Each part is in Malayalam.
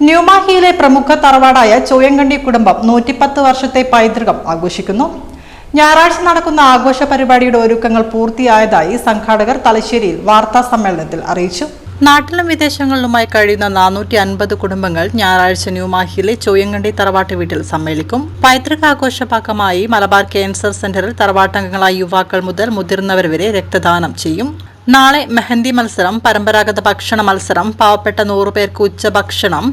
ന്യൂമാഹിയിലെ പ്രമുഖ തറവാടായ ചോയങ്കണ്ടി കുടുംബം 110 വർഷത്തെ പൈതൃകം ആഘോഷിക്കുന്നു. ഞായറാഴ്ച നടക്കുന്ന ആഘോഷ പരിപാടിയുടെ ഒരുക്കങ്ങൾ പൂർത്തിയായതായി സംഘാടകർ തലശ്ശേരിയിൽ വാർത്താ സമ്മേളനത്തിൽ അറിയിച്ചു. നാട്ടിലും വിദേശങ്ങളിലുമായി കഴിയുന്ന 450 കുടുംബങ്ങൾ ഞായറാഴ്ച ന്യൂമാഹിയിലെ ചോയങ്കണ്ടി തറവാട്ട് വീട്ടിൽ സമ്മേളിക്കും. പൈതൃകാഘോഷ ഭാഗമായി മലബാർ ക്യാൻസർ സെന്ററിൽ തറവാട്ടംഗങ്ങളായ യുവാക്കൾ മുതൽ മുതിർന്നവർ വരെ രക്തദാനം ചെയ്യും. നാളെ മെഹന്തി മത്സരം, പരമ്പരാഗത ഭക്ഷണ മത്സരം, പാവപ്പെട്ട 100 പേർക്ക് ഉച്ചഭക്ഷണം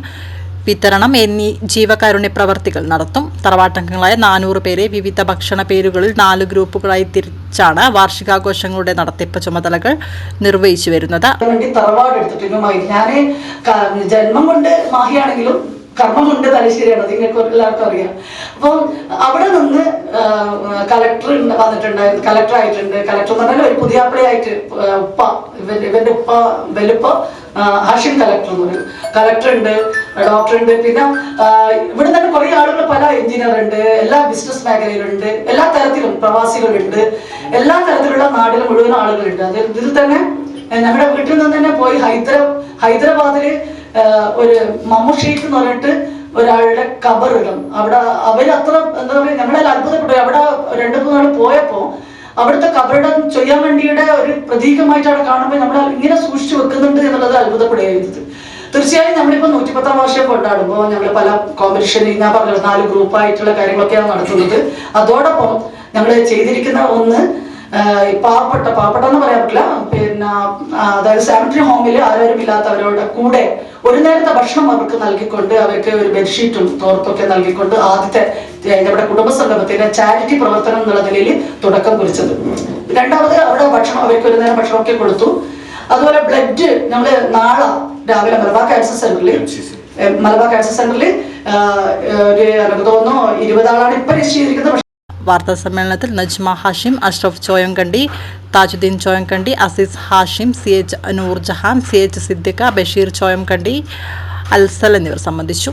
വിതരണം എന്നീ ജീവകാരുണ്യ പ്രവർത്തികൾ നടത്തും. തറവാട്ടംഗങ്ങളായ 400 പേരെ വിവിധ ഭക്ഷണ പേരുകളിൽ 4 ഗ്രൂപ്പുകളായി തിരിച്ചാണ് വാർഷികാഘോഷങ്ങളുടെ നടത്തിപ്പ് ചുമതലകൾ നിർവഹിച്ചു വരുന്നത്. ജന്മം കൊണ്ട് മാഹിയാണെങ്കിലും കർമ്മം കൊണ്ട് തലശ്ശേരിയാണ്, നിങ്ങൾക്ക് എല്ലാവർക്കും അറിയാം. അപ്പോൾ അവിടെ നിന്ന് കളക്ടർ വന്നിട്ടുണ്ടായിരുന്നു, കളക്ടറായിട്ടുണ്ട്. കളക്ടർ എന്ന് പറഞ്ഞാൽ ഒരു പുതിയാപ്പിളയായിട്ട് ഉപ്പ, ഇവന്റെ ഉപ്പ വലുപ്പ ഹാഷിം കളക്ടർ എന്ന് പറയും. കളക്ടർ ഉണ്ട്, ഡോക്ടർ ഉണ്ട്, പിന്നെ ഇവിടെ തന്നെ കുറെ ആളുകൾ, പല എഞ്ചിനീയർ ഉണ്ട്, എല്ലാ ബിസിനസ് മേഖലയിലുണ്ട്, എല്ലാ തരത്തിലും പ്രവാസികളുണ്ട്, എല്ലാ തരത്തിലുള്ള നാട്ടിലും മുഴുവൻ ആളുകളുണ്ട്. അത് ഇതിൽ തന്നെ ഞങ്ങളുടെ വീട്ടിൽ നിന്ന് തന്നെ പോയി ഹൈദരാബാദില് ഒരു മമ്മൂഷീഖ് എന്ന് പറഞ്ഞിട്ട് ഒരാളുടെ കബറിടും. അവിടെ അവരത്ര എന്താ പറയുക, ഞങ്ങളെല്ലാം അത്ഭുതപ്പെട്ടു. അവിടെ 2-3 നാൾ പോയപ്പോ അവിടുത്തെ കബറിടം ചൊയ്യാമണ്ടിയുടെ ഒരു പ്രതീകമായിട്ട് അവിടെ കാണുമ്പോൾ നമ്മൾ ഇങ്ങനെ സൂക്ഷിച്ചു വെക്കുന്നുണ്ട് എന്നുള്ളത് അത്ഭുതപ്പെടുകയായിരുന്നത്. തീർച്ചയായും നമ്മളിപ്പോൾ 110 വർഷം കൊണ്ടാടുമ്പോൾ ഞങ്ങൾ പല കോമ്പറ്റീഷൻ, ഞാൻ പറഞ്ഞത് 4 ഗ്രൂപ്പായിട്ടുള്ള കാര്യങ്ങളൊക്കെയാണ് നടത്തുന്നത്. അതോടൊപ്പം ഞങ്ങൾ ചെയ്തിരിക്കുന്ന ഒന്ന് പാവപ്പെട്ട എന്ന് പറയാൻ പറ്റില്ല, പിന്നെ അതായത് സാനിറ്ററി ഹോമിൽ ആരോരും ഇല്ലാത്തവരോട് കൂടെ ഒരു നേരത്തെ ഭക്ഷണം അവർക്ക് നൽകിക്കൊണ്ട്, അവർക്ക് ഒരു ബെഡ്ഷീറ്റും തോർത്തൊക്കെ നൽകിക്കൊണ്ട് ആദ്യത്തെ നമ്മുടെ കുടുംബസംഗമത്തിന്റെ ചാരിറ്റി പ്രവർത്തനം എന്നുള്ള നിലയിൽ തുടക്കം കുറിച്ചത്. രണ്ടാമത് അവിടെ ഭക്ഷണം, അവർക്ക് ഒരു നേരം ഭക്ഷണമൊക്കെ കൊടുത്തു. അതുപോലെ ബ്ലഡ് നമ്മൾ നാളെ രാവിലെ മലബാർ ക്യാൻസർ സെന്ററിൽ ഒരു എനിക്ക് തോന്നുന്നു 20 ആളാണ് ഇപ്പൊ രജിസ്റ്റർ ചെയ്തിരിക്കുന്നത്. വാർത്താ സമ്മേളനത്തിൽ നജ്മ ഹാഷിം, അഷ്റഫ് ചോയങ്കണ്ടി, താജുദ്ദീൻ ചോയങ്കണ്ടി, അസീസ് ഹാഷിം, CH നൂർജഹാൻ, CH സിദ്ദിഖ, ബഷീർ ചോയങ്കണ്ടി, അൽസൽ എന്നിവർ സംബന്ധിച്ചു.